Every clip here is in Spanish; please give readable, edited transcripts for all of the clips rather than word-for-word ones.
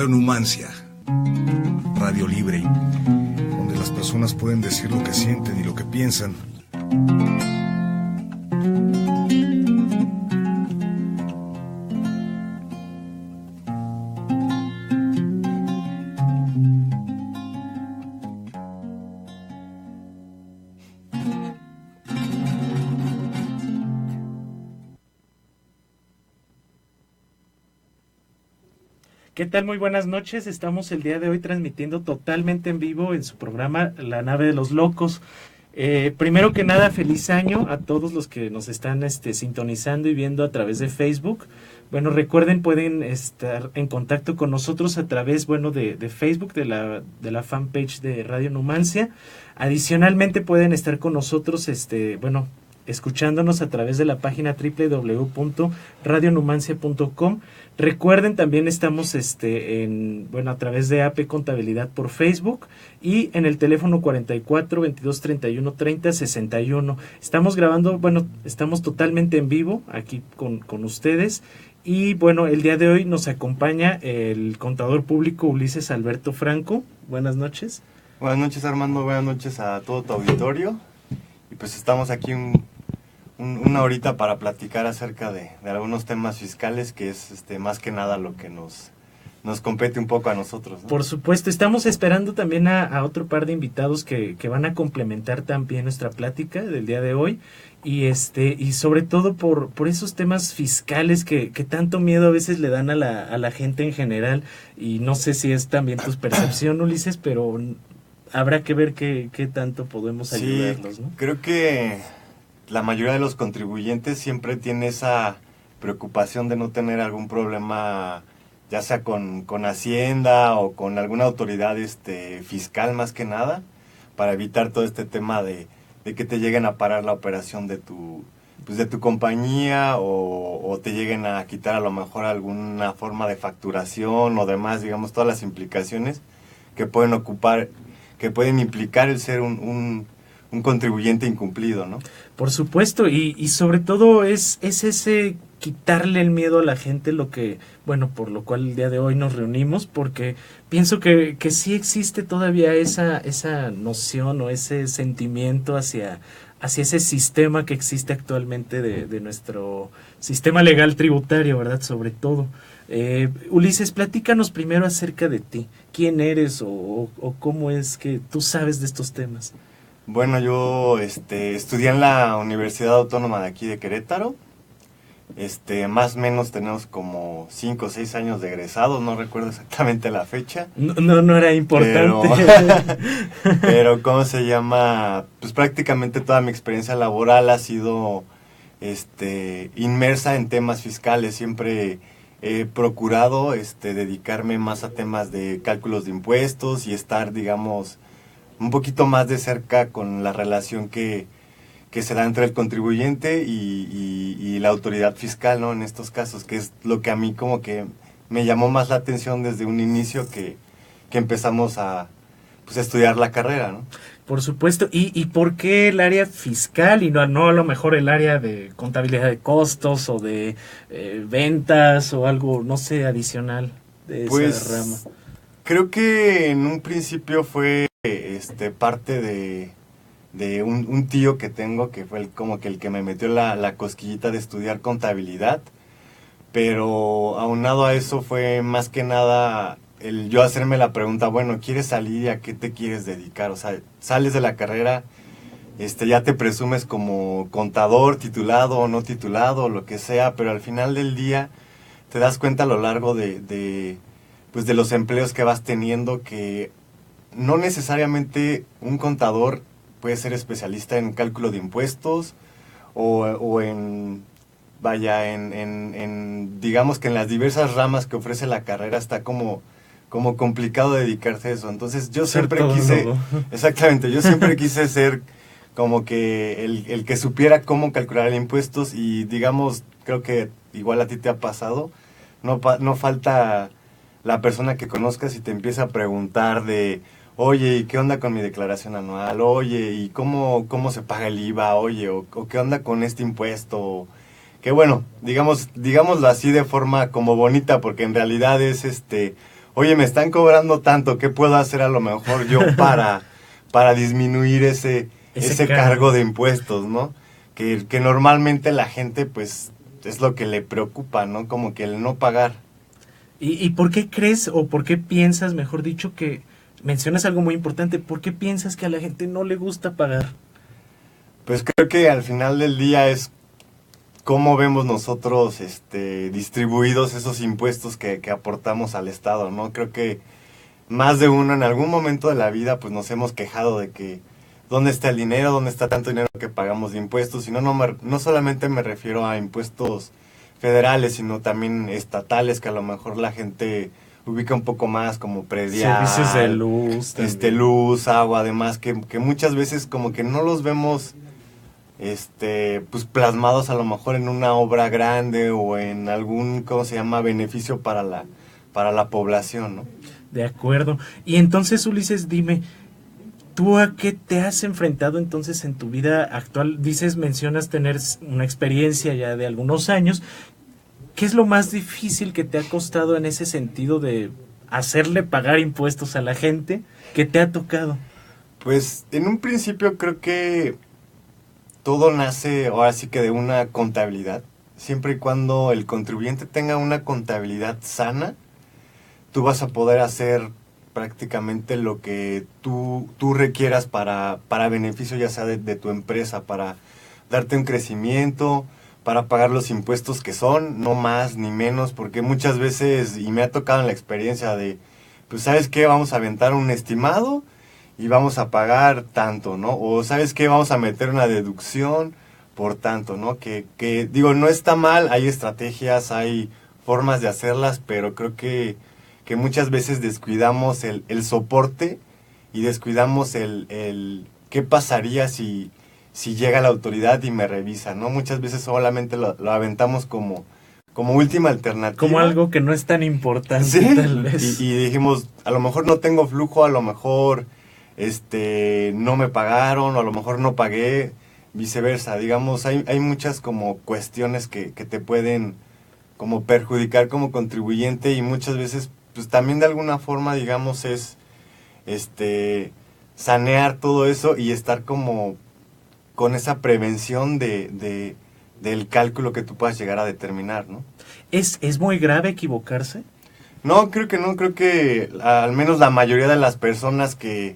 Radio Numancia, radio libre, donde las personas pueden decir lo que sienten y lo que piensan. ¿Qué tal? Muy buenas noches. Estamos el día de hoy transmitiendo totalmente en vivo en su programa La Nave de los Locos. Primero que nada, feliz año a todos los que nos están sintonizando y viendo a través de Facebook. Bueno, recuerden, pueden estar en contacto con nosotros a través, de Facebook, de la fanpage de Radio Numancia. Adicionalmente pueden estar con nosotros, escuchándonos a través de la página www.radionumancia.com. Recuerden, también estamos a través de AP Contabilidad por Facebook y en el teléfono 44 22 31 30 61. Estamos grabando, estamos totalmente en vivo aquí con ustedes. Y el día de hoy nos acompaña el contador público Ulises Alberto Franco. Buenas noches. Buenas noches, Armando. Buenas noches a todo tu auditorio. Y pues estamos aquí una horita para platicar acerca de algunos temas fiscales, que es más que nada lo que nos compete un poco a nosotros, ¿no? Por supuesto, estamos esperando también a otro par de invitados que van a complementar también nuestra plática del día de hoy, y sobre todo por esos temas fiscales que tanto miedo a veces le dan a la gente en general, y no sé si es también tu percepción, Ulises, pero habrá que ver qué tanto podemos ayudarlos, ¿no? Creo que la mayoría de los contribuyentes siempre tiene esa preocupación de no tener algún problema, ya sea con Hacienda o con alguna autoridad fiscal, más que nada, para evitar todo este tema de que te lleguen a parar la operación de tu compañía o te lleguen a quitar a lo mejor alguna forma de facturación o demás, digamos, todas las implicaciones que pueden implicar el ser un contribuyente incumplido, ¿no? Por supuesto, y sobre todo es ese quitarle el miedo a la gente, por lo cual el día de hoy nos reunimos, porque pienso que sí existe todavía esa noción o ese sentimiento hacia ese sistema que existe actualmente de nuestro sistema legal tributario, ¿verdad? Sobre todo. Ulises, platícanos primero acerca de ti. ¿Quién eres o cómo es que tú sabes de estos temas? Bueno, yo estudié en la Universidad Autónoma de aquí de Querétaro. Más o menos tenemos como 5 o 6 años de egresados, no recuerdo exactamente la fecha. No era importante. Pero ¿cómo se llama? Pues prácticamente toda mi experiencia laboral ha sido inmersa en temas fiscales. Siempre he procurado dedicarme más a temas de cálculos de impuestos y estar, digamos, un poquito más de cerca con la relación que se da entre el contribuyente y la autoridad fiscal, ¿no? En estos casos, que es lo que a mí como que me llamó más la atención desde un inicio que empezamos a estudiar la carrera, ¿no? Por supuesto. ¿Y por qué el área fiscal y no a lo mejor el área de contabilidad de costos o de ventas o algo, no sé, adicional de esa rama? Creo que en un principio fue parte de un tío que tengo, que fue como que el que me metió la cosquillita de estudiar contabilidad, pero aunado a eso fue más que nada el yo hacerme la pregunta, bueno, ¿quieres salir y a qué te quieres dedicar? O sea, sales de la carrera, ya te presumes como contador, titulado o no titulado, lo que sea, pero al final del día te das cuenta a lo largo de los empleos que vas teniendo que no necesariamente un contador puede ser especialista en cálculo de impuestos o en digamos que en las diversas ramas que ofrece la carrera está como complicado dedicarse a eso. Entonces yo siempre quise, exactamente, yo siempre quise ser como que el que supiera cómo calcular impuestos y digamos, creo que igual a ti te ha pasado, no falta la persona que conozcas y te empieza a preguntar de, oye, ¿y qué onda con mi declaración anual? Oye, ¿y cómo se paga el IVA? Oye, o ¿qué onda con este impuesto? Que bueno, digámoslo así de forma como bonita, porque en realidad es oye, me están cobrando tanto, ¿qué puedo hacer a lo mejor yo para disminuir ese cargo de impuestos, ¿no? Que normalmente la gente, pues, es lo que le preocupa, ¿no? Como que el no pagar. ¿Y por qué crees o por qué piensas, mejor dicho, que mencionas algo muy importante? ¿Por qué piensas que a la gente no le gusta pagar? Pues creo que al final del día es cómo vemos nosotros distribuidos esos impuestos que aportamos al Estado, ¿no? Creo que más de uno en algún momento de la vida pues nos hemos quejado de que dónde está el dinero, dónde está tanto dinero que pagamos de impuestos, y no solamente me refiero a impuestos federales, sino también estatales, que a lo mejor la gente ubica un poco más, como predial, servicios de luz, luz, agua, además, que muchas veces como que no los vemos pues plasmados a lo mejor en una obra grande o en algún, ¿cómo se llama?, beneficio para la población, ¿no? De acuerdo. Y entonces, Ulises, dime, ¿tú a qué te has enfrentado entonces en tu vida actual? Mencionas tener una experiencia ya de algunos años. ¿Qué es lo más difícil que te ha costado en ese sentido de hacerle pagar impuestos a la gente? ¿Qué te ha tocado? Pues en un principio creo que todo nace ahora sí que de una contabilidad. Siempre y cuando el contribuyente tenga una contabilidad sana, tú vas a poder hacer prácticamente lo que tú requieras para beneficio ya sea de tu empresa, para darte un crecimiento, para pagar los impuestos que son, no más ni menos, porque muchas veces, y me ha tocado en la experiencia de, pues ¿sabes qué? Vamos a aventar un estimado y vamos a pagar tanto, ¿no? O ¿sabes qué? Vamos a meter una deducción por tanto, ¿no? Que digo, no está mal, hay estrategias, hay formas de hacerlas, pero creo que muchas veces descuidamos el soporte y descuidamos el qué pasaría si llega la autoridad y me revisa, ¿no? Muchas veces solamente lo aventamos como última alternativa. Como algo que no es tan importante, ¿sí? Tal vez. Y dijimos, a lo mejor no tengo flujo, a lo mejor no me pagaron, o a lo mejor no pagué, viceversa. Digamos, hay muchas como cuestiones que te pueden como perjudicar como contribuyente, y muchas veces pues también de alguna forma, digamos, es sanear todo eso y estar como con esa prevención del cálculo que tú puedas llegar a determinar, ¿no? ¿Es muy grave equivocarse? No, creo que no. Creo que al menos la mayoría de las personas que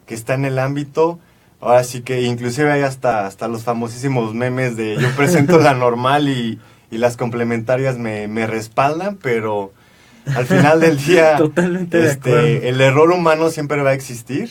están en el ámbito, ahora sí que inclusive hay hasta los famosísimos memes de yo presento la normal y las complementarias me respaldan, pero al final del día totalmente de acuerdo. El error humano siempre va a existir.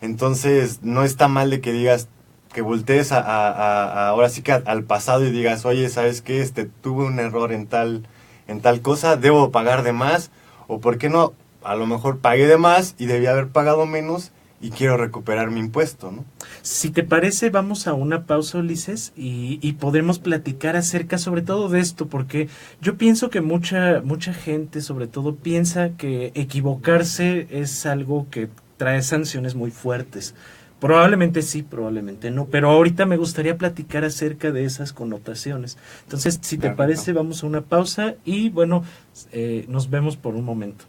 Entonces no está mal de que digas, que voltees ahora sí que al pasado y digas, oye, ¿sabes qué? Tuve un error en tal cosa, debo pagar de más, o ¿por qué no? A lo mejor pagué de más y debía haber pagado menos y quiero recuperar mi impuesto, ¿no? Si te parece, vamos a una pausa, Ulises, y podremos platicar acerca sobre todo de esto, porque yo pienso que mucha gente, sobre todo, piensa que equivocarse es algo que trae sanciones muy fuertes. Probablemente sí, probablemente no, pero ahorita me gustaría platicar acerca de esas connotaciones. Entonces, si te parece, vamos a una pausa y bueno, nos vemos por un momento.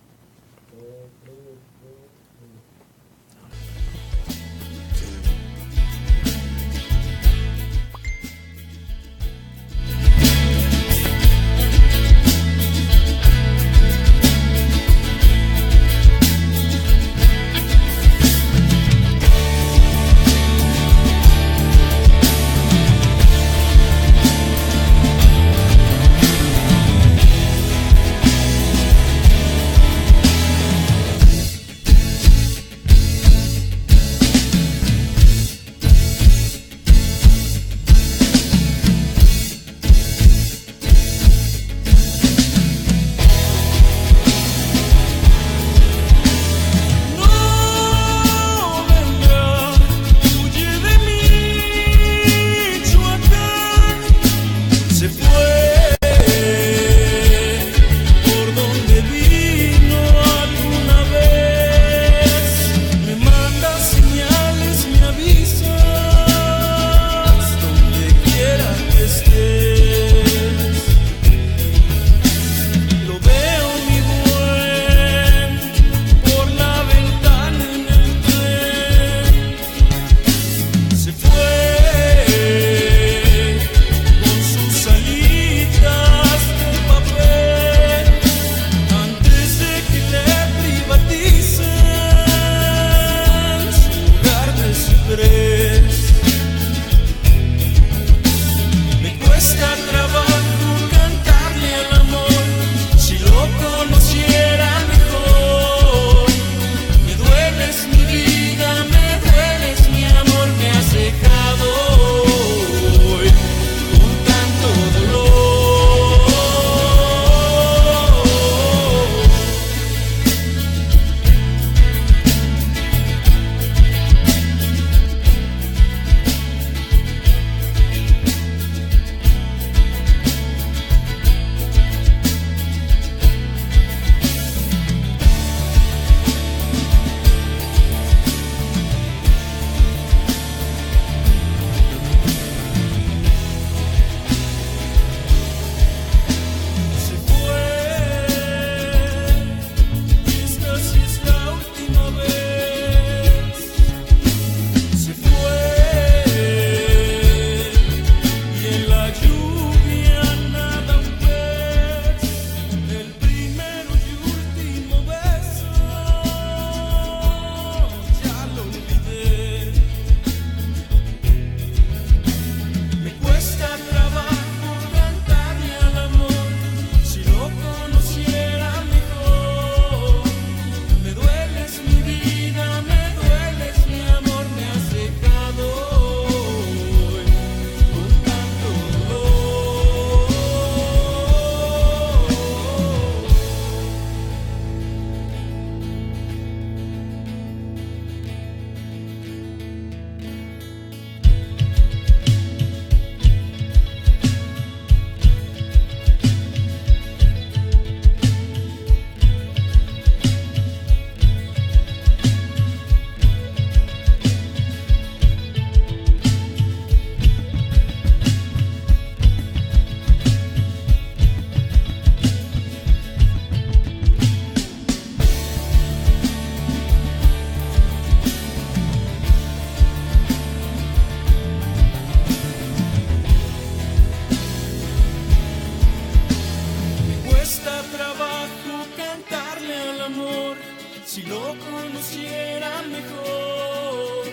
lo conociera mejor.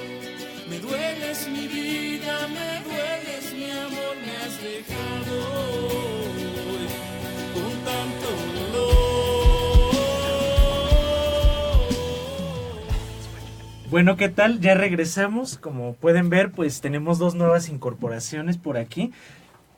Me dueles mi vida, me dueles mi amor, me has dejado hoy con tanto dolor. Bueno, ¿qué tal? Ya regresamos. Como pueden ver, pues tenemos 2 nuevas incorporaciones por aquí.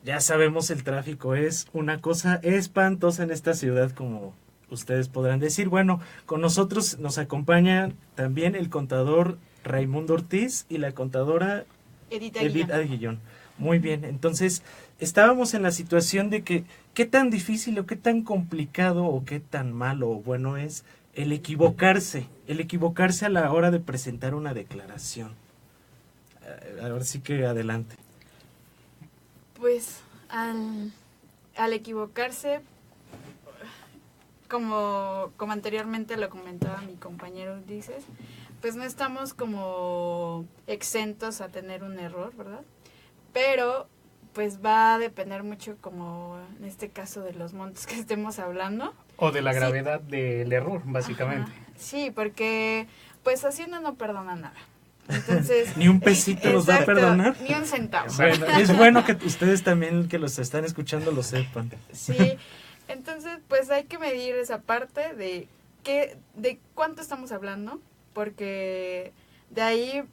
Ya sabemos, el tráfico es una cosa espantosa en esta ciudad, como ustedes podrán decir. Bueno, con nosotros nos acompaña también el contador Raimundo Ortiz y la contadora Edith Aguillón. Muy bien, entonces estábamos en la situación de que qué tan difícil o qué tan complicado o qué tan malo o bueno es el equivocarse a la hora de presentar una declaración. Ahora sí que adelante. Pues al equivocarse, como anteriormente lo comentaba mi compañero Ulises, pues no estamos como exentos a tener un error, ¿verdad? Pero pues va a depender mucho, como en este caso, de los montos que estemos hablando. O de la gravedad del error, básicamente. Ajá. Sí, porque pues Hacienda no perdona nada. Entonces, ni un pesito nos va a perdonar. Ni un centavo. Bueno, es bueno que ustedes también, que los están escuchando, lo sepan. Sí, entonces pues hay que medir esa parte de cuánto estamos hablando, porque de ahí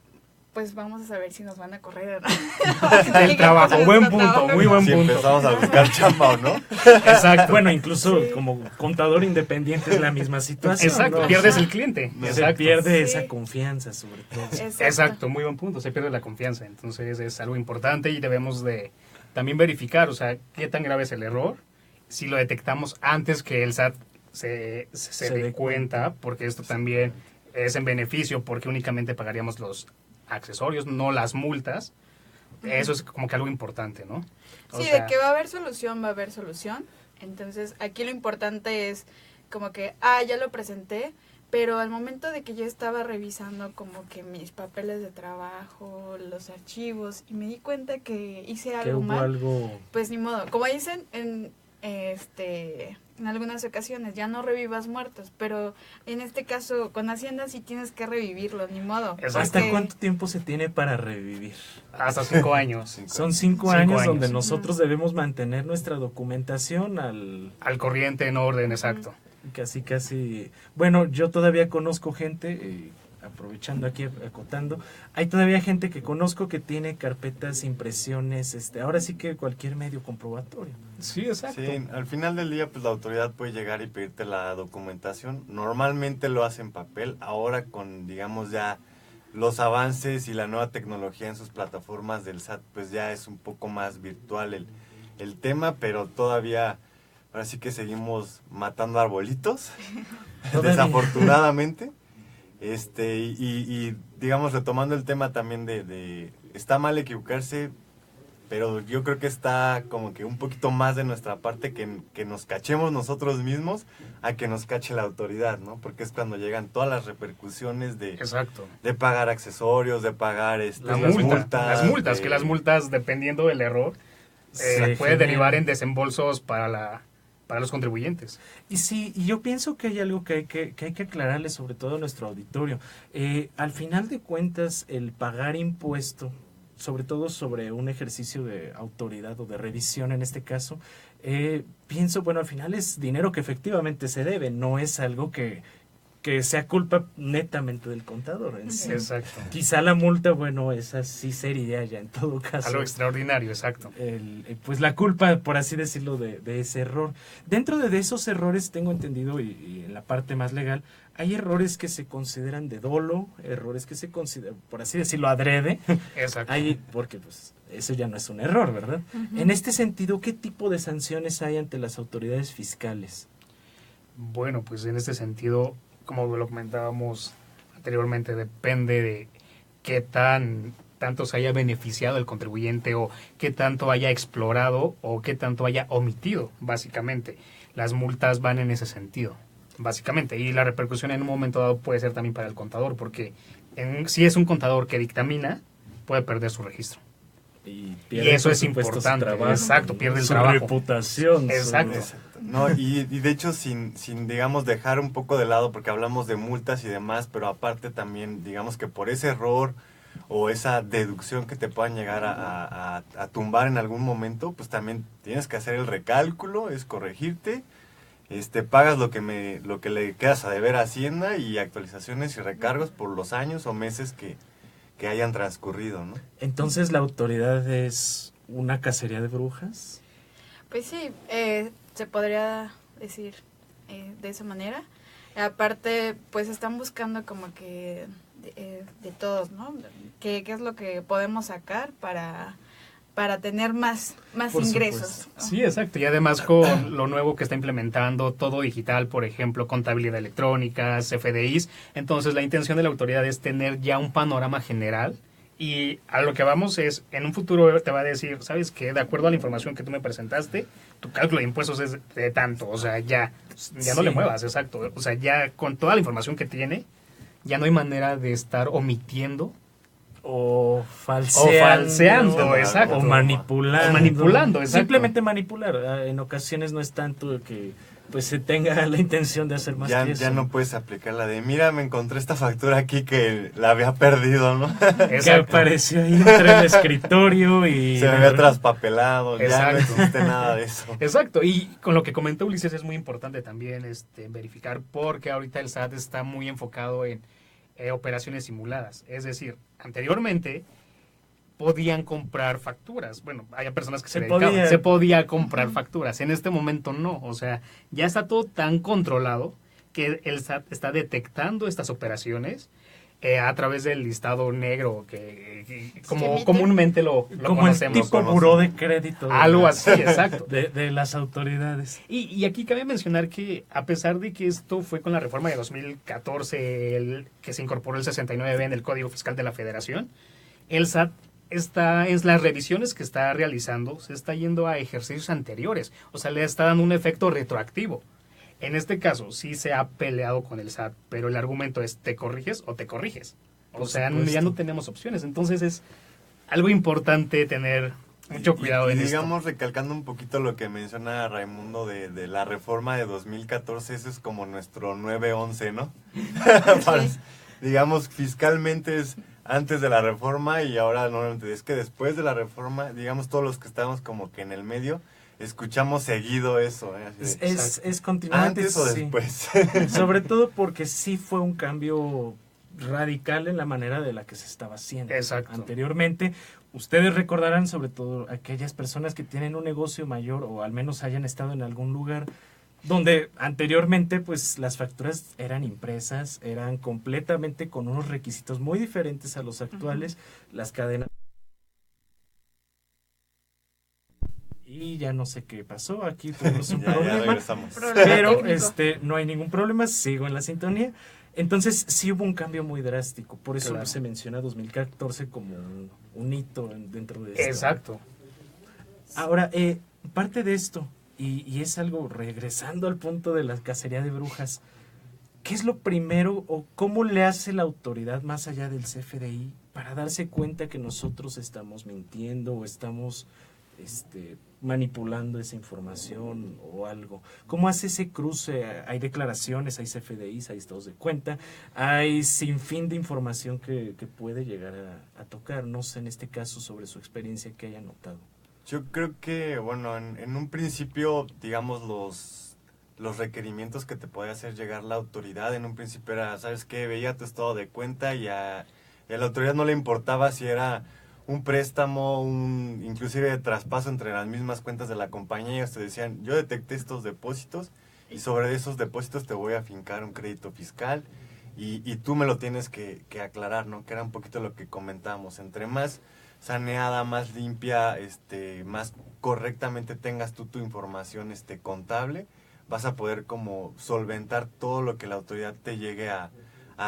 pues vamos a saber si nos van a correr o no. El trabajo, buen punto, muy buen Si punto. empezamos a buscar chamba o no. Exacto. Bueno, incluso como contador independiente es la misma situación. Exacto, ¿no? pierdes el cliente. Se Exacto. pierde Sí. esa confianza, sobre todo. Exacto, muy buen punto, se pierde la confianza. Entonces es algo importante y debemos de también verificar, o sea, qué tan grave es el error, si lo detectamos antes que el SAT se dé cuenta, porque esto también es en beneficio, porque únicamente pagaríamos los accesorios, no las multas. Eso es como que algo importante, ¿no? O Sí, sea, de que va a haber solución. Entonces, aquí lo importante es como que, ya lo presenté, pero al momento de que yo estaba revisando como que mis papeles de trabajo, los archivos, y me di cuenta que hice Que algo hubo mal, algo... pues ni modo. Como dicen en algunas ocasiones, ya no revivas muertos, pero en este caso con Hacienda sí tienes que revivirlo, ni modo. Exacto. ¿Hasta Porque- cuánto tiempo se tiene para revivir? hasta 5 años. Son 5 5 años, años. donde nosotros debemos mantener nuestra documentación Al corriente, en orden, exacto. casi. Bueno, yo todavía conozco gente, aprovechando aquí, acotando, hay todavía gente que conozco que tiene carpetas, impresiones, ahora sí que cualquier medio comprobatorio. Sí, exacto. Sí, al final del día, pues la autoridad puede llegar y pedirte la documentación. Normalmente lo hace en papel. Ahora con, digamos, ya los avances y la nueva tecnología en sus plataformas del SAT, pues ya es un poco más virtual el tema, pero todavía, ahora sí que seguimos matando arbolitos, desafortunadamente. Y digamos, retomando el tema también de está mal equivocarse, pero yo creo que está como que un poquito más de nuestra parte que nos cachemos nosotros mismos a que nos cache la autoridad, ¿no? Porque es cuando llegan todas las repercusiones Exacto. de pagar accesorios, de pagar La las multa, multas. las multas, que las multas, dependiendo del error, Se puede generan. derivar en desembolsos para los contribuyentes. Y sí, y yo pienso que hay algo que hay que aclararle, sobre todo a nuestro auditorio. Al final de cuentas, el pagar impuesto, sobre todo sobre un ejercicio de autoridad o de revisión en este caso, pienso, bueno, al final es dinero que efectivamente se debe, no es algo que sea culpa netamente del contador en sí. Exacto. Quizá la multa, bueno, esa sí sería ya en todo caso. Algo extraordinario, exacto. Pues la culpa, por así decirlo, de ese error. Dentro de esos errores, tengo entendido, y en la parte más legal, hay errores que se consideran de dolo, errores que se consideran, por así decirlo, adrede. Exacto. Porque pues eso ya no es un error, ¿verdad? En este sentido, ¿qué tipo de sanciones hay ante las autoridades fiscales? Bueno, pues en este sentido, como lo comentábamos anteriormente, depende de qué tanto se haya beneficiado el contribuyente o qué tanto haya explorado o qué tanto haya omitido, básicamente. Las multas van en ese sentido, básicamente. Y la repercusión en un momento dado puede ser también para el contador, porque si es un contador que dictamina, puede perder su registro. Y eso es por supuesto, su importante. trabajo, Exacto, pierde el su trabajo. reputación. Exacto. No, y de hecho sin, digamos, dejar un poco de lado, porque hablamos de multas y demás, pero aparte también, digamos que por ese error o esa deducción que te puedan llegar a tumbar en algún momento, pues también tienes que hacer el recálculo, es corregirte, pagas lo que le quedas a deber a Hacienda y actualizaciones y recargos por los años o meses que hayan transcurrido, ¿no? Entonces, ¿la autoridad es una cacería de brujas? Pues sí, se podría decir de esa manera. Aparte, pues están buscando como que de todos, ¿no? ¿Qué es lo que podemos sacar para tener más Por ingresos? supuesto. Sí, exacto. Y además con lo nuevo que está implementando, todo digital, por ejemplo, contabilidad electrónica, CFDIs. Entonces, la intención de la autoridad es tener ya un panorama general. Y a lo que vamos es, en un futuro te va a decir, ¿sabes qué? De acuerdo a la información que tú me presentaste, tu cálculo de impuestos es de tanto. O sea, ya no le muevas, exacto. O sea, ya con toda la información que tiene, ya no hay manera de estar omitiendo O falseando, exacto. O manipulando. O manipulando, exacto. Simplemente manipular. En ocasiones no es tanto que pues se tenga la intención de hacer más que eso. Ya no puedes aplicar la de, mira, me encontré esta factura aquí que la había perdido, ¿no? Que apareció ahí entre el escritorio y... Se me había traspapelado, ya no Exacto. existe nada de eso. Exacto, y con lo que comentó Ulises es muy importante también verificar, porque ahorita el SAT está muy enfocado en operaciones simuladas. Es decir, anteriormente podían comprar facturas. Bueno, hay personas que se podía comprar facturas. En este momento no. O sea, ya está todo tan controlado que el SAT está detectando estas operaciones a través del listado negro que como comúnmente lo como conocemos. el tipo buró de crédito. Algo así, exacto. De las autoridades. Y aquí cabe mencionar que a pesar de que esto fue con la reforma de 2014, que se incorporó el 69B en el Código Fiscal de la Federación, el SAT en las revisiones que está realizando, se está yendo a ejercicios anteriores. O sea, le está dando un efecto retroactivo. En este caso, sí se ha peleado con el SAT, pero el argumento es, ¿te corriges o te corriges? O sea, ya no tenemos opciones. Entonces es algo importante tener mucho cuidado en esto. Digamos, recalcando un poquito lo que menciona Raimundo de la reforma de 2014, eso es como nuestro 911, ¿no? Digamos, fiscalmente es antes de la reforma y ahora normalmente es que después de la reforma, digamos, todos los que estamos como que en el medio, escuchamos seguido eso. Así de, Es continuamente. ¿antes o después? Sobre todo porque sí fue un cambio radical en la manera de la que se estaba haciendo. Exacto. Anteriormente, ustedes recordarán, sobre todo aquellas personas que tienen un negocio mayor o al menos hayan estado en algún lugar donde anteriormente pues las facturas eran impresas, eran completamente con unos requisitos muy diferentes a los actuales, las cadenas. Y ya no sé qué pasó, aquí tuvimos un Ya problema, regresamos. pero técnico. no hay ningún problema, sigo en la sintonía. Entonces sí hubo un cambio muy drástico, por eso Claro. se menciona 2014 como un hito dentro de esto. Exacto. Ahora, parte de esto, y es algo regresando al punto de la cacería de brujas, ¿qué es lo primero o cómo le hace la autoridad más allá del CFDI para darse cuenta que nosotros estamos mintiendo o estamos manipulando esa información o algo? ¿Cómo hace ese cruce? Hay declaraciones, hay CFDIs, hay estados de cuenta, hay sinfín de información que puede llegar a tocar. No sé, en este caso, sobre su experiencia que haya notado. Yo creo que, bueno, en un principio, digamos, los requerimientos que te podía hacer llegar la autoridad, en un principio era, ¿sabes qué? Veía tu estado de cuenta y a la autoridad no le importaba si era un préstamo, inclusive de traspaso entre las mismas cuentas de la compañía. Ellos te decían, yo detecté estos depósitos y sobre esos depósitos te voy a fincar un crédito fiscal y tú me lo tienes que aclarar, ¿no? Que era un poquito lo que comentábamos. Entre más saneada, más limpia, más correctamente tengas tú tu información contable, vas a poder como solventar todo lo que la autoridad te llegue a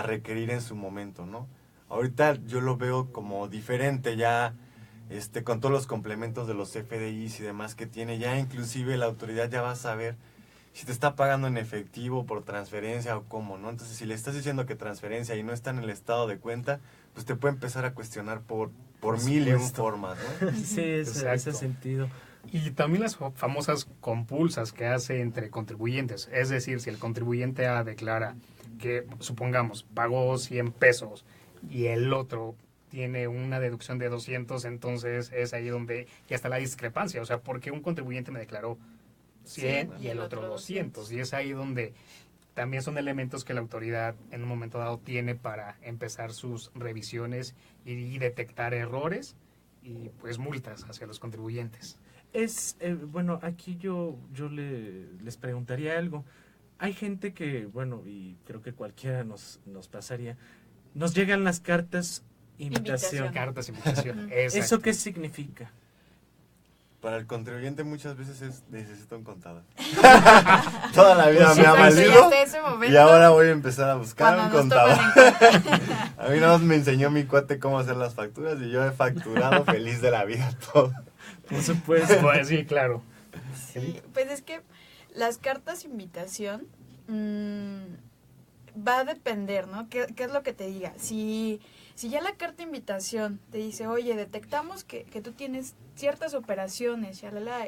requerir en su momento, ¿no? Ahorita yo lo veo como diferente ya, con todos los complementos de los FDIs y demás que tiene, ya inclusive la autoridad ya va a saber si te está pagando en efectivo, por transferencia o cómo, ¿no? Entonces, si le estás diciendo que transferencia y no está en el estado de cuenta, pues te puede empezar a cuestionar por mil y un formas, ¿no? Sí, ese sentido. Y también las famosas compulsas que hace entre contribuyentes. Es decir, si el contribuyente A declara que, supongamos, pagó 100 pesos y el otro tiene una deducción de 200, entonces es ahí donde ya está la discrepancia. O sea, porque un contribuyente me declaró 100 y el otro 200. Y es ahí donde también son elementos que la autoridad en un momento dado tiene para empezar sus revisiones y detectar errores y pues multas hacia los contribuyentes. Bueno, aquí yo les preguntaría algo. Hay gente que, bueno, y creo que cualquiera nos pasaría, nos llegan las cartas invitación. Cartas invitación. ¿Eso qué significa? Para el contribuyente muchas veces necesita un contador. Toda la vida me ha valido y ahora voy a empezar a buscar un contador. A mí nada más me enseñó mi cuate cómo hacer las facturas y yo he facturado feliz de la vida todo. Por supuesto. Pues sí, claro. Sí, pues es que las cartas invitación va a depender, ¿no? ¿Qué es lo que te diga? Si ya la carta invitación te dice, oye, detectamos que tú tienes ciertas operaciones,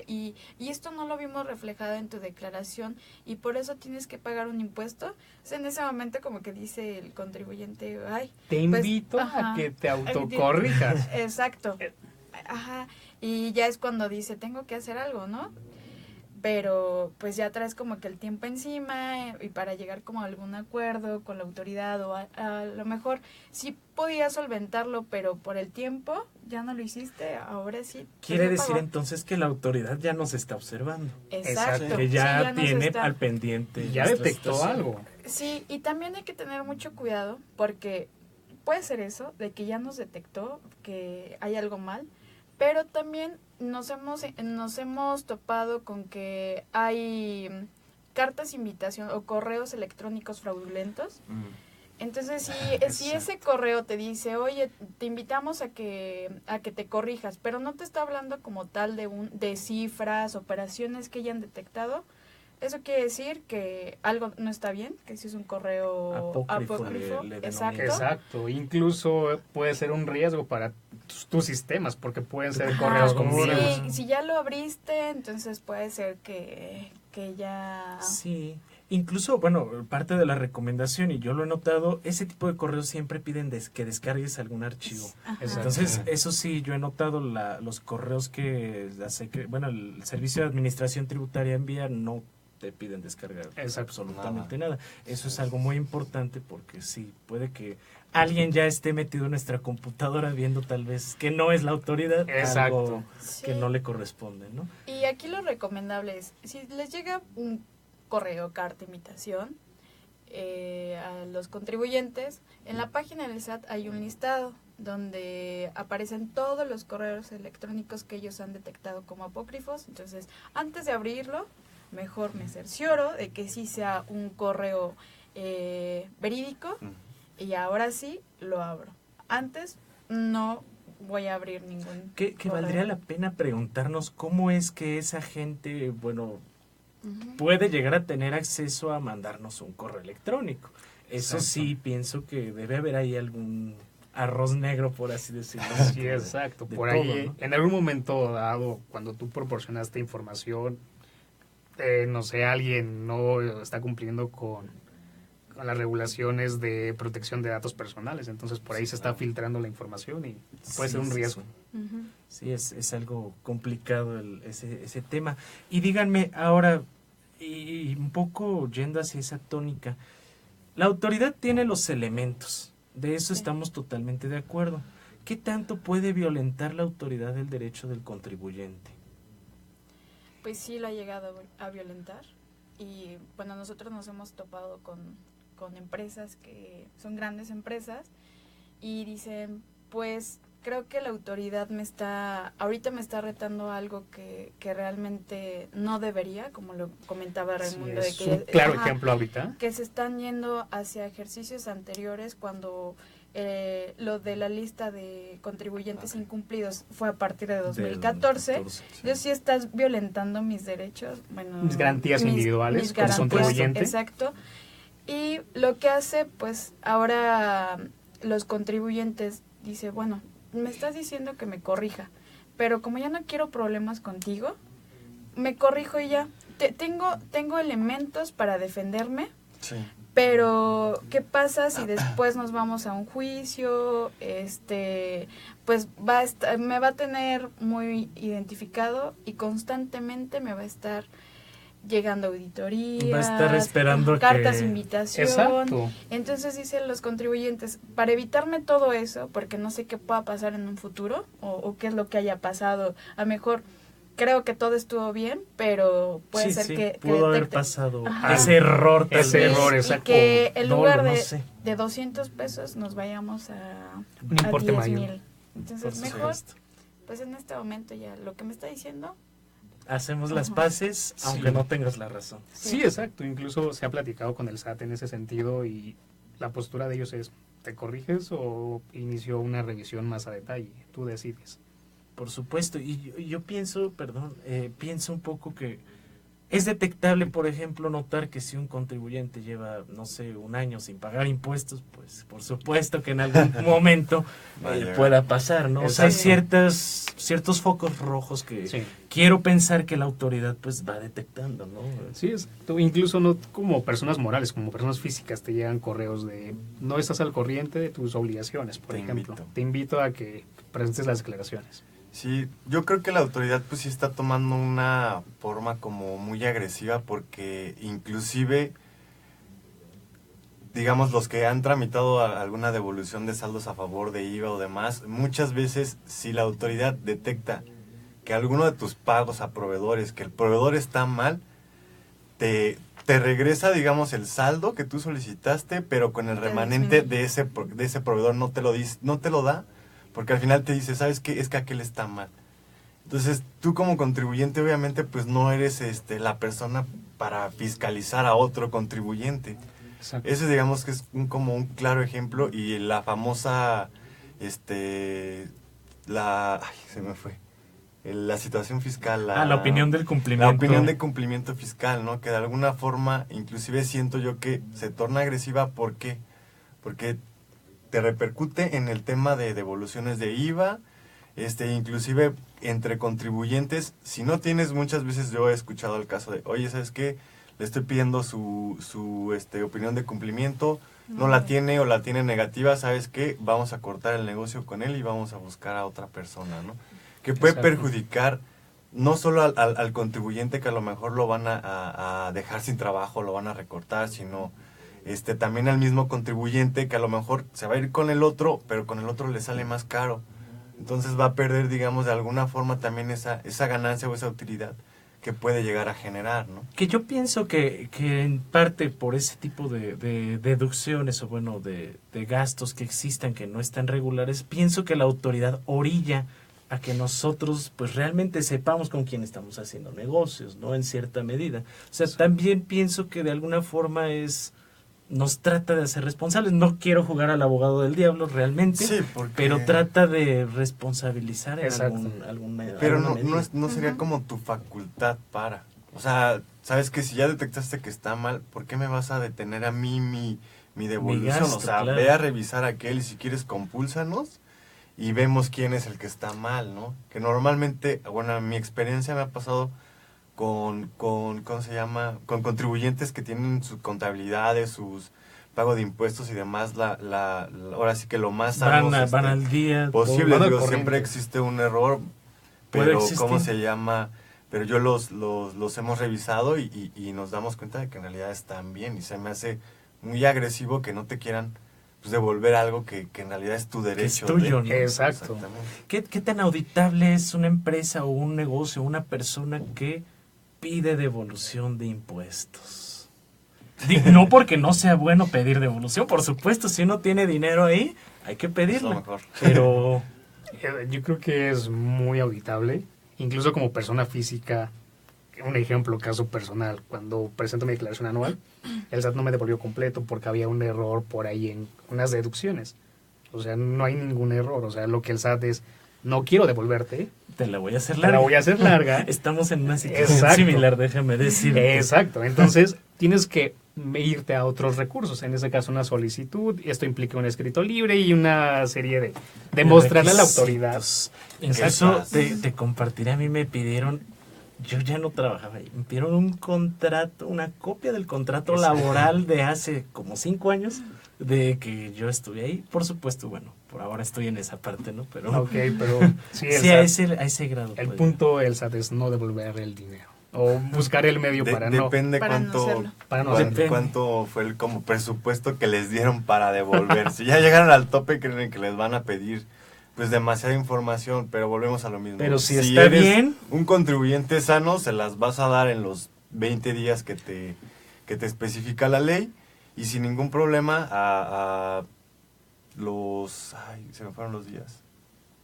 y esto no lo vimos reflejado en tu declaración y por eso tienes que pagar un impuesto, pues en ese momento como que dice el contribuyente, ay, te invito a que te autocorrijas. Exacto. Ajá. Y ya es cuando dice, tengo que hacer algo, ¿no? Pero pues ya traes como que el tiempo encima y para llegar como a algún acuerdo con la autoridad o a lo mejor sí podías solventarlo, pero por el tiempo ya no lo hiciste, ahora sí. Quiere decir entonces que la autoridad ya nos está observando. Exacto. Que ya, sí, ya tiene al pendiente. Ya detectó algo. Sí, y también hay que tener mucho cuidado porque puede ser eso, de que ya nos detectó que hay algo mal, pero también nos hemos topado con que hay cartas invitación o correos electrónicos fraudulentos. Entonces, si ese correo te dice, oye, te invitamos a que te corrijas, pero no te está hablando como tal de cifras, operaciones que hayan detectado, eso quiere decir que algo no está bien, que si es un correo apócrifo. Exacto. Exacto. Incluso puede ser un riesgo para tus sistemas, porque pueden ser correos comunes. Sí, si ya lo abriste, entonces puede ser que ya... Sí. Incluso, bueno, parte de la recomendación, y yo lo he notado, ese tipo de correos siempre piden que descargues algún archivo. Entonces, eso sí, yo he notado los correos que el Servicio de Administración Tributaria envía, no te piden descargar absolutamente nada. Eso es algo muy importante porque sí, puede que alguien ya esté metido en nuestra computadora viendo tal vez que no es la autoridad, algo que no le corresponde, ¿no? Y aquí lo recomendable es, si les llega un correo, carta, invitación a los contribuyentes, en la página del SAT hay un listado donde aparecen todos los correos electrónicos que ellos han detectado como apócrifos. Entonces, antes de abrirlo, mejor me cercioro de que sí sea un correo verídico y ahora sí lo abro. Antes no voy a abrir ningún que valdría la pena preguntarnos cómo es que esa gente, bueno, puede llegar a tener acceso a mandarnos un correo electrónico. Eso sí, pienso que debe haber ahí algún arroz negro, por así decirlo. Sí, exacto. Por ahí, ¿no? En algún momento dado, cuando tú proporcionaste información, no sé, alguien no está cumpliendo con las regulaciones de protección de datos personales, entonces por ahí se está filtrando la información y puede ser un riesgo. Sí, es algo complicado ese tema. Y díganme ahora, y un poco yendo hacia esa tónica, la autoridad tiene los elementos, de eso estamos totalmente de acuerdo. ¿Qué tanto puede violentar la autoridad el derecho del contribuyente? Pues sí lo ha llegado a violentar y bueno, nosotros nos hemos topado con empresas que son grandes empresas y dicen, pues creo que la autoridad ahorita me está retando algo que realmente no debería, como lo comentaba Raimundo. Sí, es un claro ejemplo ahorita. Que se están yendo hacia ejercicios anteriores cuando lo de la lista de contribuyentes incumplidos fue a partir de 2014. Entonces sí estás violentando mis derechos, bueno, mis garantías individuales como contribuyente. Exacto. Y lo que hace, pues ahora los contribuyentes dice, bueno, me estás diciendo que me corrija, pero como ya no quiero problemas contigo, me corrijo y ya. Tengo elementos para defenderme, Sí. pero ¿qué pasa si después nos vamos a un juicio? Pues me va a tener muy identificado y constantemente me va a estar llegando auditorías, Va a estar esperando cartas que... de invitación. Exacto. Entonces dicen los contribuyentes, para evitarme todo eso, porque no sé qué pueda pasar en un futuro o qué es lo que haya pasado, a lo mejor creo que todo estuvo bien, pero puede ser que pudo haber detecte. pasado Ajá. ese error tal Ese vez. error, Y exacto. que en lugar No de, sé. de 200 pesos nos vayamos Un a importe 10,000. mayor. Entonces Por mejor, supuesto. pues en este momento ya lo que me está diciendo, Hacemos las Ajá. paces, aunque Sí. no tengas la razón. Sí, exacto. Incluso se ha platicado con el SAT en ese sentido y la postura de ellos es, ¿te corriges o inició una revisión más a detalle? Tú decides. Por supuesto, y yo pienso, pienso un poco que es detectable, por ejemplo, notar que si un contribuyente lleva, no sé, un año sin pagar impuestos, pues por supuesto que en algún momento Va a llegar. pueda pasar, ¿no? O sea, hay Exacto. ciertos focos rojos que Sí. quiero pensar que la autoridad pues va detectando, ¿no? Sí, exacto. Incluso no como personas morales, como personas físicas te llegan correos de no estás al corriente de tus obligaciones, por Te ejemplo. invito. Te invito a que presentes las declaraciones. Sí, yo creo que la autoridad pues sí está tomando una forma como muy agresiva porque inclusive, digamos, los que han tramitado alguna devolución de saldos a favor de IVA o demás, muchas veces si la autoridad detecta que alguno de tus pagos a proveedores, que el proveedor está mal, te regresa, digamos, el saldo que tú solicitaste, pero con el Te remanente disminuye. de ese proveedor no te lo da, porque al final te dice, ¿sabes qué? Es que aquel está mal. Entonces, tú como contribuyente, obviamente, pues no eres la persona para fiscalizar a otro contribuyente. Exacto. Ese, digamos, que es como un claro ejemplo, y la famosa, se me fue. La situación fiscal. La opinión del cumplimiento. La opinión de cumplimiento fiscal, ¿no? Que de alguna forma, inclusive siento yo que se torna agresiva. ¿Por qué? Porque te repercute en el tema de devoluciones de IVA, inclusive entre contribuyentes. Si no tienes, muchas veces yo he escuchado el caso de, oye, ¿sabes qué? Le estoy pidiendo su opinión de cumplimiento, no la tiene o la tiene negativa, ¿sabes qué? Vamos a cortar el negocio con él y vamos a buscar a otra persona, ¿no? Que puede Exacto. perjudicar no solo al contribuyente, que a lo mejor lo van a dejar sin trabajo, lo van a recortar, sino también al mismo contribuyente, que a lo mejor se va a ir con el otro, pero con el otro le sale más caro. Entonces va a perder, digamos, de alguna forma también esa ganancia o esa utilidad que puede llegar a generar, ¿no? Que yo pienso que en parte por ese tipo de deducciones o bueno, de gastos que existan que no están regulares, pienso que la autoridad orilla a que nosotros pues realmente sepamos con quién estamos haciendo negocios, ¿no? En cierta medida. O sea, también pienso que de alguna forma nos trata de hacer responsables. No quiero jugar al abogado del diablo realmente, Sí, porque... pero trata de responsabilizar en Exacto. alguna Pero alguna medida. no sería Ujú. como tu facultad para. O sea, sabes que si ya detectaste que está mal, ¿por qué me vas a detener a mí mi devolución? gasto, o sea, claro. ve a revisar a aquel y si quieres compúlsanos y vemos quién es el que está mal, ¿no? Que normalmente, bueno, en mi experiencia me ha pasado con ¿cómo se llama? Con contribuyentes que tienen sus contabilidades, sus pago de impuestos y demás, ahora sí que lo más sanos, van al día. posible. van al Digo, corriente. siempre existe un error, Puede pero existir. ¿cómo se llama? Pero yo los hemos revisado y nos damos cuenta de que en realidad están bien, y se me hace muy agresivo que no te quieran pues, devolver algo que en realidad es tu derecho. tuyo, ¿no? Exacto. Exactamente. ¿Qué tan auditable es una empresa o un negocio, una persona que pide devolución de impuestos? No porque no sea bueno pedir devolución, por supuesto, si uno tiene dinero ahí, hay que Es lo pedirlo. mejor. Pero Yo creo que es muy auditable, incluso como persona física. Un ejemplo, caso personal, cuando presento mi declaración anual, el SAT no me devolvió completo porque había un error por ahí en unas deducciones. O sea, no hay ningún error. O sea, lo que el SAT es, no quiero devolverte, te la voy a hacer te larga. la voy a hacer larga. Estamos en una situación Exacto. similar, déjame decir. Exacto. Entonces, tienes que irte a otros recursos. En ese caso, una solicitud. Esto implica un escrito libre y una serie de demostrarle a la autoridad. Incluso Exacto. te compartiré, a mí me pidieron yo ya no trabajaba ahí. Me pidieron un contrato, una copia del contrato Eso. laboral de hace como 5 años de que yo estuve ahí. Por supuesto, bueno, por ahora estoy en esa parte, ¿no? Pero Ok, pero sí, sí, a ese grado. el pues. punto del SAT es no devolver el dinero o buscar el medio para no. Depende Para no cuánto, hacerlo. Para no cuán- hacerlo. cuánto fue el como presupuesto que les dieron para devolver. Si ya llegaron al tope, creen que les van a pedir pues demasiada información, pero volvemos a lo mismo. Pero si está eres bien. un contribuyente sano, se las vas a dar en los 20 días que te especifica la ley y sin ningún problema a los... Ay, se me fueron los días.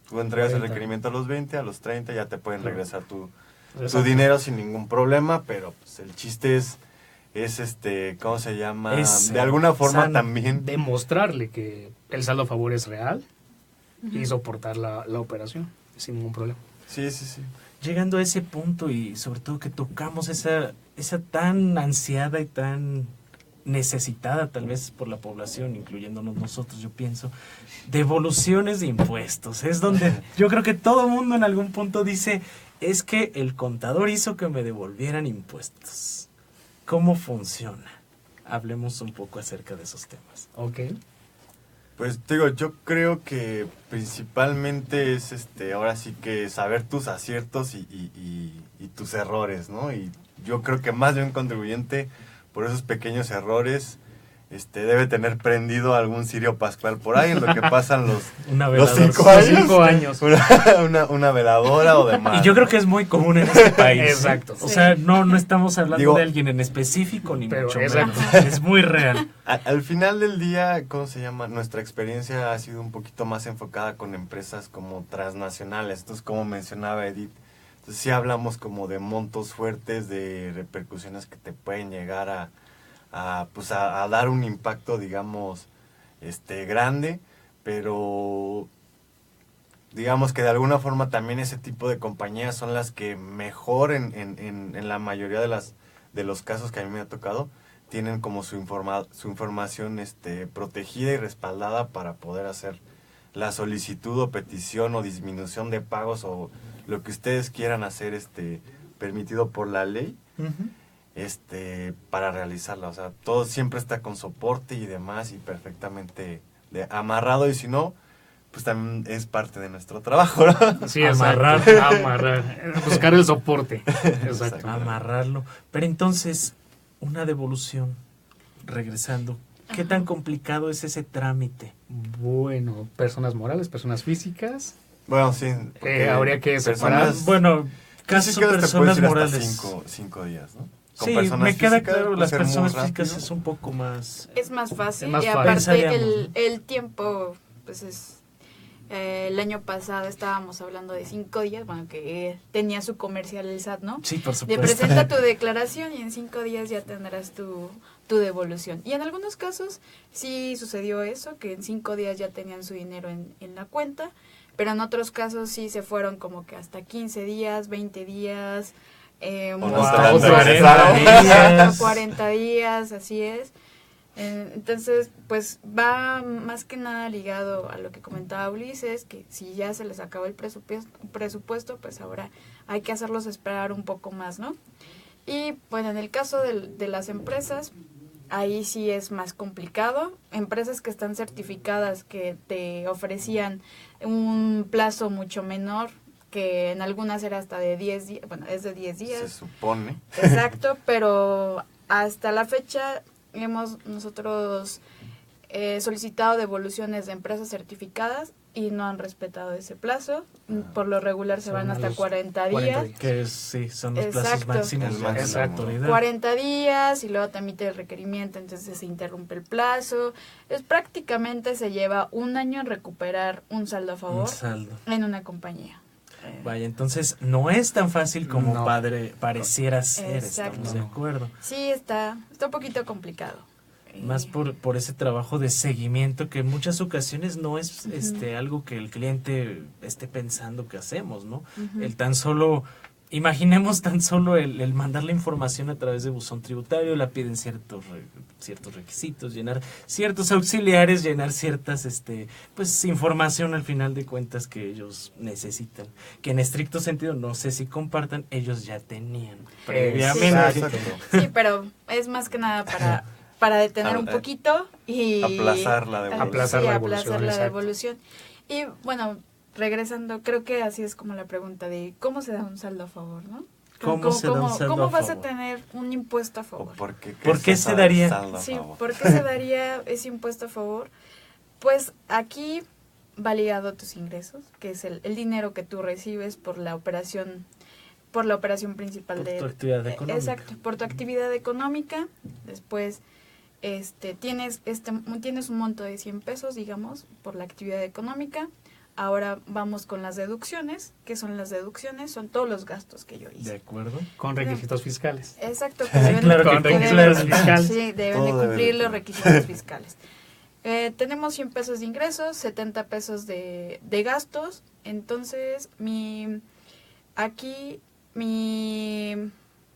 Tú entregas el 40. requerimiento a los 20, a los 30 ya te pueden regresar tu Exacto. dinero sin ningún problema, pero pues el chiste es ¿cómo se llama? Es De alguna forma sano. también. Demostrarle que el saldo a favor es real y soportar la operación sin ningún problema. Sí, sí, sí. Llegando a ese punto y sobre todo que tocamos esa tan ansiada y tan necesitada tal vez por la población, incluyéndonos nosotros, yo pienso, devoluciones de impuestos. Es donde yo creo que todo mundo en algún punto dice, es que el contador hizo que me devolvieran impuestos. ¿Cómo funciona? Hablemos un poco acerca de esos temas. Ok. Pues te digo, yo creo que principalmente es ahora sí que saber tus aciertos y tus errores, ¿no? Y yo creo que más de un contribuyente por esos pequeños errores debe tener prendido algún cirio pascual por ahí en lo que pasan los Una los veladora. 5 Los años. 5 años. Una veladora o demás. Y yo creo que es muy común en este país. Exacto. O sea, no estamos hablando Digo, de alguien en específico, ni pero mucho exacto. menos. Es muy real. Al final del día, ¿cómo se llama? Nuestra experiencia ha sido un poquito más enfocada con empresas como transnacionales. Entonces, como mencionaba Edith, entonces sí hablamos como de montos fuertes, de repercusiones que te pueden llegar a dar un impacto, digamos, grande, pero digamos que de alguna forma también ese tipo de compañías son las que mejor en la mayoría de los casos que a mí me ha tocado tienen como su información protegida y respaldada para poder hacer la solicitud o petición o disminución de pagos o lo que ustedes quieran hacer permitido por la ley para realizarla. O sea, todo siempre está con soporte y demás y perfectamente amarrado, y si no, pues también es parte de nuestro trabajo, ¿no? Sí, Amarrar. amarrar. Buscar el soporte. Exacto. Amarrarlo. Pero entonces, una devolución, regresando, ¿qué tan complicado es ese trámite? Bueno, personas morales, personas físicas. Bueno, sí. porque Habría que separar. personas Bueno, caso físicas te personas puedes ir morales. hasta 5 días, ¿no? Con Sí, personas me queda físicas claro, puede las ser muy personas rápido. físicas es un poco más... Es más fácil Es más y fácil. aparte Pensaríamos. el tiempo, pues es... el año pasado estábamos hablando de 5 días, bueno, que tenía su comercial el SAT, ¿no? Sí, por Le supuesto. presenta tu declaración y en 5 días ya tendrás tu devolución. Y en algunos casos sí sucedió eso, que en 5 días ya tenían su dinero en la cuenta, pero en otros casos sí se fueron como que hasta 15 días, 20 días, O no hasta te la 40 regresaron. días. 40 días, así es. Entonces, pues va más que nada ligado a lo que comentaba Ulises, que si ya se les acabó el presupuesto, pues ahora hay que hacerlos esperar un poco más, ¿no? Y bueno, en el caso de las empresas, ahí sí es más complicado. Empresas que están certificadas, que te ofrecían un plazo mucho menor, que en algunas era hasta de 10 días, bueno, es de 10 días. Se supone. Exacto, pero hasta la fecha hemos nosotros solicitado devoluciones de empresas certificadas y no han respetado ese plazo. Por lo regular se Son van a hasta los 40 40 días. días. Que sí, son los plazos Exacto. máximos El de la máximo. autoridad. 40 días y luego te emite el requerimiento, entonces se interrumpe el plazo. Prácticamente se lleva 1 año en recuperar un saldo a favor Un saldo. en una compañía. Vaya, entonces no es tan fácil como No. pareciera ser, Exacto. estamos de acuerdo. Sí, está un poquito complicado. Más por ese trabajo de seguimiento que en muchas ocasiones no es Ujú. algo que el cliente esté pensando que hacemos, ¿no? Ujú. El tan solo imaginemos tan solo el mandar la información a través de buzón tributario, la piden ciertos requisitos, llenar ciertos auxiliares, llenar ciertas pues información al final de cuentas que ellos necesitan, que en estricto sentido no sé si compartan, ellos ya tenían previamente. Sí, pero es más que nada para detener un poquito y aplazar la devolución. Y bueno, regresando, creo que así es como la pregunta de cómo se da un saldo a favor, ¿no? ¿Cómo vas a tener un impuesto a favor? ¿Por qué se daría? Sí, ¿por qué se daría ese impuesto a favor? Pues aquí va ligado a tus ingresos, que es el dinero que tú recibes por la operación principal por tu actividad económica. Exacto, por tu actividad económica. Después tienes un monto de 100 pesos, digamos, por la actividad económica. Ahora vamos con las deducciones. ¿Qué son las deducciones? Son todos los gastos que yo hice. ¿De acuerdo? Con requisitos fiscales. Exacto. Claro que requisitos fiscales. Sí, deben de cumplir los requisitos fiscales. Tenemos 100 pesos de ingresos, 70 pesos de gastos. Entonces, mi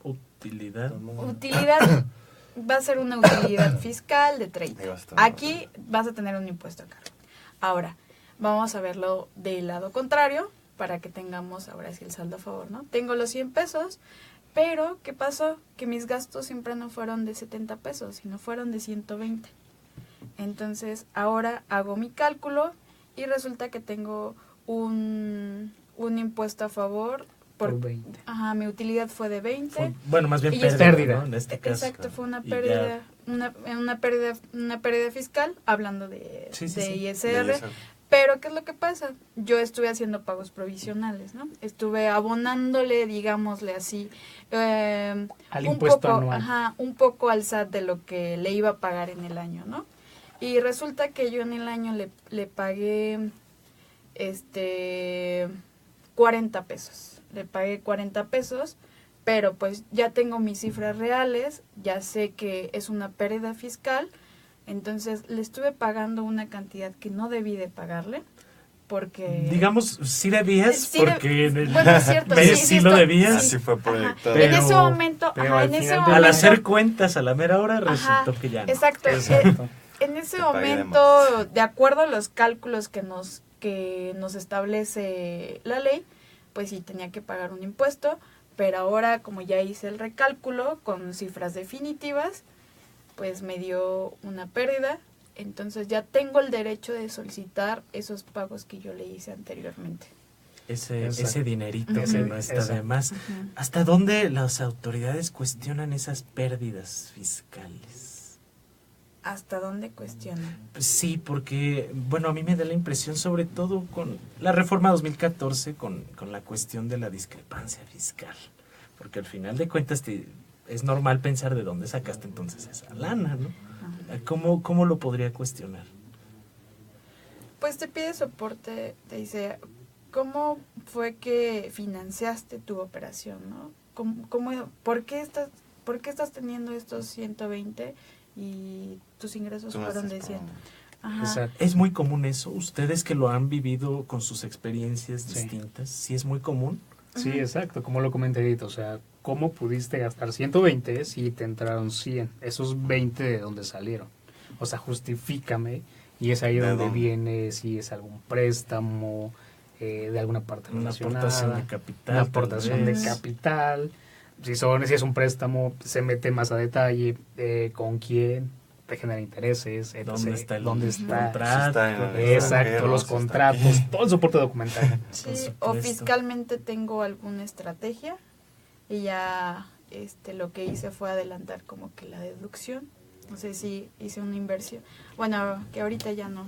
utilidad va a ser una utilidad fiscal de 30. Aquí vas a tener un impuesto a cargo. Ahora, vamos a verlo del lado contrario para que tengamos ahora sí el saldo a favor, ¿no? Tengo los 100 pesos, pero ¿qué pasó? Que mis gastos siempre no fueron de 70 pesos, sino fueron de 120. Entonces, ahora hago mi cálculo y resulta que tengo un impuesto a favor por 20. Ajá, mi utilidad fue de 20. Bueno, más bien pérdida, ¿no? En este caso. Exacto, fue una pérdida, una pérdida fiscal, hablando de ISR. Pero, ¿qué es lo que pasa? Yo estuve haciendo pagos provisionales, ¿no? Estuve abonándole, digámosle así, al impuesto anual. Ajá, un poco al SAT de lo que le iba a pagar en el año, ¿no? Y resulta que yo en el año le pagué 40 pesos. Le pagué 40 pesos, pero pues ya tengo mis cifras reales, ya sé que es una pérdida fiscal. Entonces, le estuve pagando una cantidad que no debí de pagarle, porque... Digamos, sí debías, porque bueno, es cierto, sí lo debías. Así fue proyectado. En ese momento, al hacer cuentas a la mera hora, resultó que ya no. Exacto. En ese momento, de acuerdo a los cálculos que nos establece la ley, pues sí tenía que pagar un impuesto, pero ahora, como ya hice el recálculo con cifras definitivas, pues me dio una pérdida, entonces ya tengo el derecho de solicitar esos pagos que yo le hice anteriormente. Ese dinerito que no está de más. ¿Hasta dónde las autoridades cuestionan esas pérdidas fiscales? ¿Hasta dónde cuestionan? Sí, porque, bueno, a mí me da la impresión, sobre todo con la reforma 2014, con la cuestión de la discrepancia fiscal, porque al final de cuentas es normal pensar de dónde sacaste entonces esa lana, ¿no? ¿Cómo lo podría cuestionar? Pues te pide soporte, te dice, ¿cómo fue que financiaste tu operación, no? ¿Por qué estás teniendo estos 120 y tus ingresos fueron de 100? Ajá. ¿Es muy común eso? ¿Ustedes que lo han vivido con sus experiencias distintas? ¿Sí es muy común? Sí, exacto, como lo comenté ahorita, o sea, ¿cómo pudiste gastar 120 si te entraron 100? Esos 20 de dónde salieron. O sea, justifícame, y es ahí donde viene, si es algún préstamo, de alguna parte relacionada, aportación de capital. Una aportación de capital. Si es un préstamo, se mete más a detalle, con quién, te genera intereses, ¿dónde está el contrato? Exacto, los contratos, todo el soporte documental. Sí, o fiscalmente tengo alguna estrategia y ya lo que hice fue adelantar como que la deducción. No sé si hice una inversión. Bueno, que ahorita ya no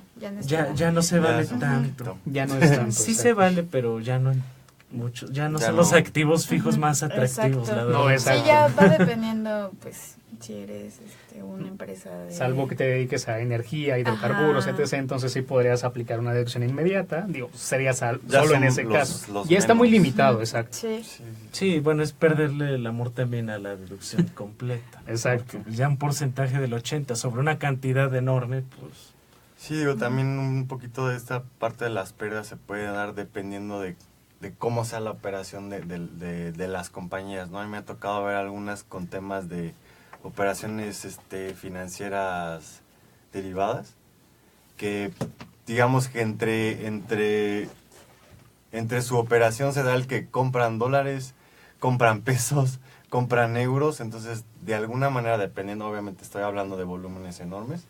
se vale tanto. Ya no es tanto. Sí se vale, pero ya no mucho, ya no son los activos fijos más atractivos, exacto. La verdad. No, exacto. Sí, ya va dependiendo, pues, si eres una empresa de... Salvo que te dediques a energía, hidrocarburos, etc., entonces sí podrías aplicar una deducción inmediata. Digo, sería solo en ese caso. Ya está muy limitado, exacto. Sí, bueno, es perderle el amor también a la deducción completa. Exacto. Ya un porcentaje del 80 sobre una cantidad enorme, pues... Sí, digo, también un poquito de esta parte de las pérdidas se puede dar dependiendo de de cómo sea la operación de las compañías, ¿no? A mí me ha tocado ver algunas con temas de operaciones financieras derivadas, que digamos que entre su operación se da el que compran dólares, compran pesos, compran euros, entonces de alguna manera, dependiendo, obviamente estoy hablando de volúmenes enormes,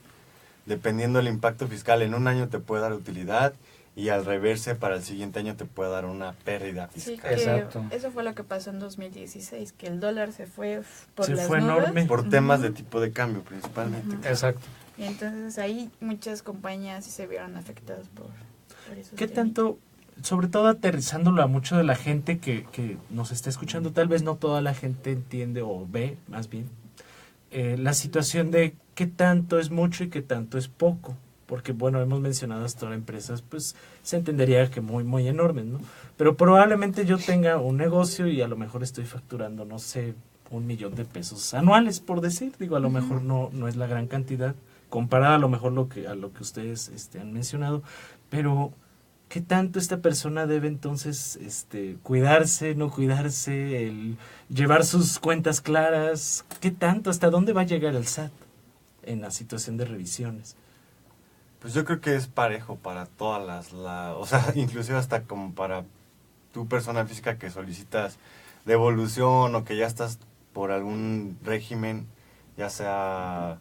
dependiendo del impacto fiscal, en un año te puede dar utilidad y al reverse para el siguiente año te puede dar una pérdida Sí, fiscal. que Exacto. eso fue lo que pasó en 2016, que el dólar se fue por Se las fue nubes. enorme. Por temas de tipo de cambio principalmente. Ujú. Exacto. Y entonces ahí muchas compañías sí se vieron afectadas por esos ¿Qué temitas. tanto, sobre todo aterrizándolo a mucho de la gente que nos está escuchando, tal vez no toda la gente entiende o ve, más bien, la situación de qué tanto es mucho y qué tanto es poco? Porque, bueno, hemos mencionado hasta ahora empresas, pues se entendería que muy, muy enormes, ¿no? Pero probablemente yo tenga un negocio y a lo mejor estoy facturando, no sé, 1,000,000 de pesos anuales, por decir. Digo, a lo mejor no es la gran cantidad, comparada a lo mejor a lo que ustedes han mencionado. Pero, ¿qué tanto esta persona debe entonces cuidarse, no cuidarse, el llevar sus cuentas claras? ¿Qué tanto, hasta dónde va a llegar el SAT en la situación de revisiones? Pues yo creo que es parejo para todas o sea, inclusive hasta como para tu persona física que solicitas devolución o que ya estás por algún régimen, ya sea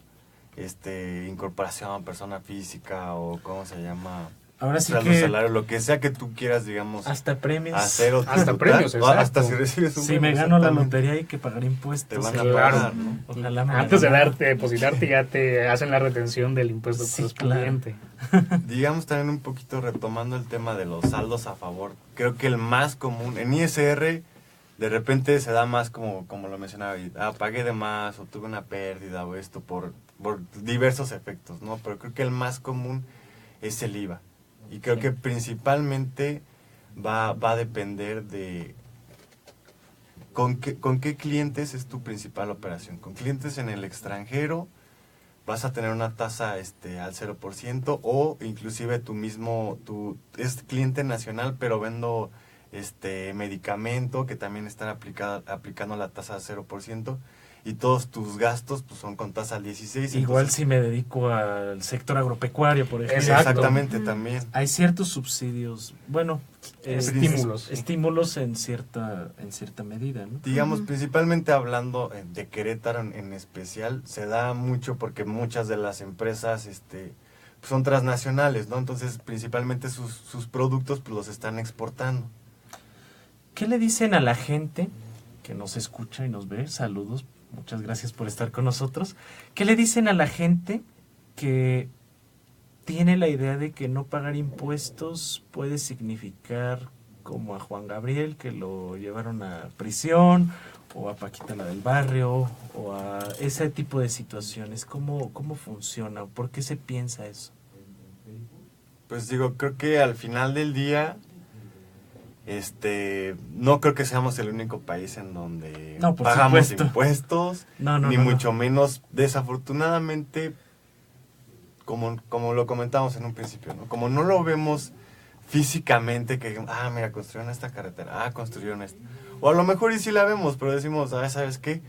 incorporación, persona física o cómo se llama, Ahora sí saldo, que salario, lo que sea que tú quieras, digamos, hasta premios. hacer o Hasta tributar, premios, o hasta exacto. si recibes un Si premio, me gano la exactamente, lotería hay que pagar impuestos. te van a Claro. pagar, ¿no? Ojalá me Antes de ganara. depositarte ya te hacen la retención del impuesto Sí, correspondiente. Digamos también un poquito retomando el tema de los saldos a favor, creo que el más común, en ISR de repente se da más como lo mencionaba, pagué de más o tuve una pérdida o esto por diversos efectos, ¿no? Pero creo que el más común es el IVA. Y creo que principalmente va a depender de con qué clientes es tu principal operación. Con clientes en el extranjero vas a tener una tasa al 0% o inclusive es cliente nacional pero vendo medicamento que también están aplicando la tasa al 0% y todos tus gastos pues son con tasa al 16%. Igual entonces, si me dedico al sector agropecuario, por ejemplo. Exacto. exactamente también. Hay ciertos subsidios, bueno, Estímulos. estímulos en cierta medida, ¿no? Digamos, principalmente hablando de Querétaro en especial, se da mucho porque muchas de las empresas son transnacionales, ¿no? Entonces, principalmente sus productos pues, los están exportando. ¿Qué le dicen a la gente que nos escucha y nos ve? Saludos, muchas gracias por estar con nosotros. ¿Qué le dicen a la gente que tiene la idea de que no pagar impuestos puede significar, como a Juan Gabriel, que lo llevaron a prisión, o a Paquita la del barrio, o a ese tipo de situaciones? ¿Cómo funciona? ¿Por qué se piensa eso? Pues digo, creo que al final del día, no creo que seamos el único país en donde No, por pagamos supuesto. impuestos, No, ni no. mucho menos, desafortunadamente, como lo comentábamos en un principio, ¿no? Como no lo vemos físicamente, que mira, construyeron esta carretera, construyeron esto. O a lo mejor y sí la vemos, pero decimos, ¿sabes qué?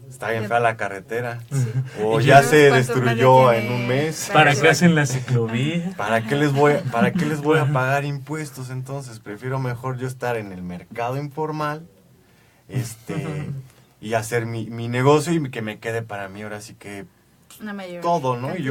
Está bien fea la carretera. O Y ya ya se cuántos destruyó medios en tiene un mes. ¿Para qué hacen la ciclovía? ¿Para qué les voy a pagar impuestos entonces? Prefiero mejor yo estar en el mercado informal, y hacer mi negocio y que me quede para mí ahora sí que Una mayor todo, ¿no? Y yo